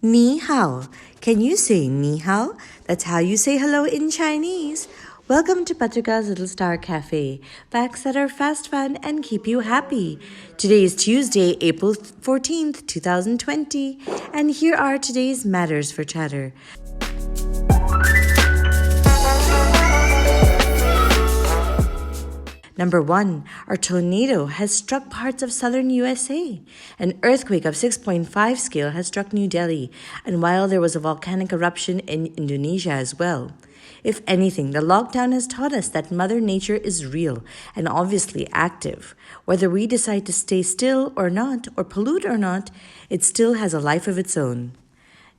Ni hao. Can you say ni hao? That's how you say hello in Chinese. Welcome to Patrika's Little Star Cafe. Facts that are fast, fun, and keep you happy. Today is Tuesday, April 14th, 2020. And here are today's matters for chatter. Number 1, a tornado has struck parts of southern USA. An earthquake of 6.5 scale has struck New Delhi, and while there was a volcanic eruption in Indonesia as well. If anything, the lockdown has taught us that Mother Nature is real and obviously active. Whether we decide to stay still or not, or pollute or not, it still has a life of its own.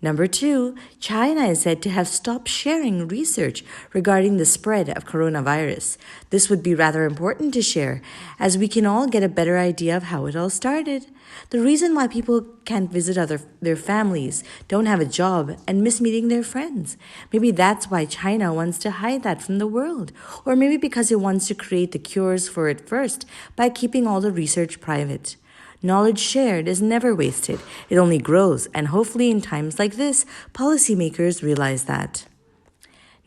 Number 2, China is said to have stopped sharing research regarding the spread of coronavirus. This would be rather important to share, as we can all get a better idea of how it all started. The reason why people can't visit their families, don't have a job, and miss meeting their friends. Maybe that's why China wants to hide that from the world. Or maybe because it wants to create the cures for it first by keeping all the research private. Knowledge shared is never wasted. It only grows, and hopefully in times like this, policymakers realize that.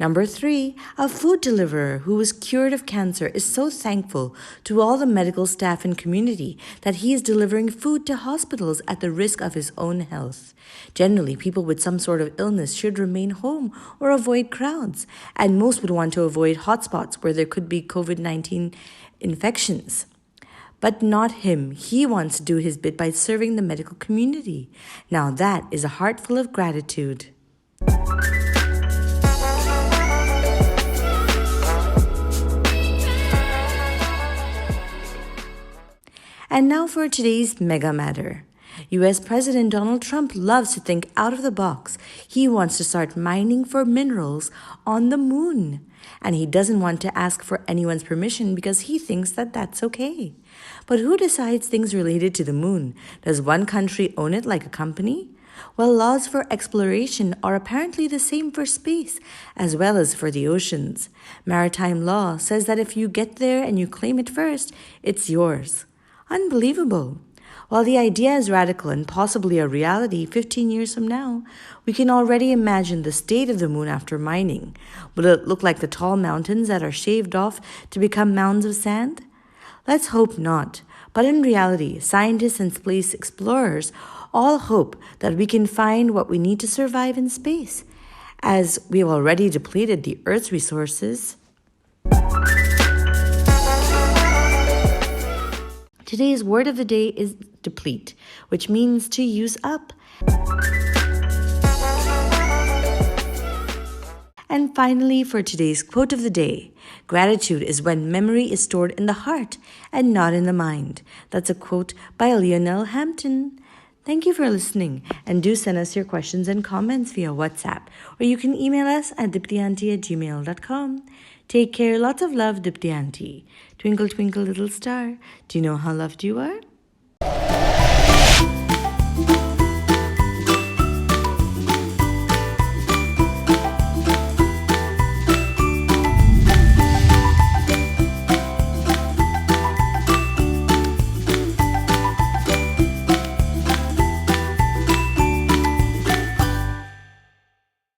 Number 3, a food deliverer who was cured of cancer is so thankful to all the medical staff and community that he is delivering food to hospitals at the risk of his own health. Generally, people with some sort of illness should remain home or avoid crowds, and most would want to avoid hotspots where there could be COVID-19 infections. But not him. He wants to do his bit by serving the medical community. Now that is a heart full of gratitude. And now for today's mega matter. U.S. President Donald Trump loves to think out of the box. He wants to start mining for minerals on the moon. And he doesn't want to ask for anyone's permission because he thinks that that's okay. But who decides things related to the moon? Does one country own it like a company? Well, laws for exploration are apparently the same for space as well as for the oceans. Maritime law says that if you get there and you claim it first, it's yours. Unbelievable. While the idea is radical and possibly a reality 15 years from now, we can already imagine the state of the moon after mining. Will it look like the tall mountains that are shaved off to become mounds of sand? Let's hope not. But in reality, scientists and space explorers all hope that we can find what we need to survive in space, as we have already depleted the Earth's resources. Today's word of the day is deplete, which means to use up. And finally, for today's quote of the day, gratitude is when memory is stored in the heart and not in the mind. That's a quote by Lionel Hampton. Thank you for listening, and do send us your questions and comments via WhatsApp, or you can email us at diptyanti@gmail.com. Take care, lots of love, Dipti Auntie. Twinkle, twinkle, little star, do you know how loved you are?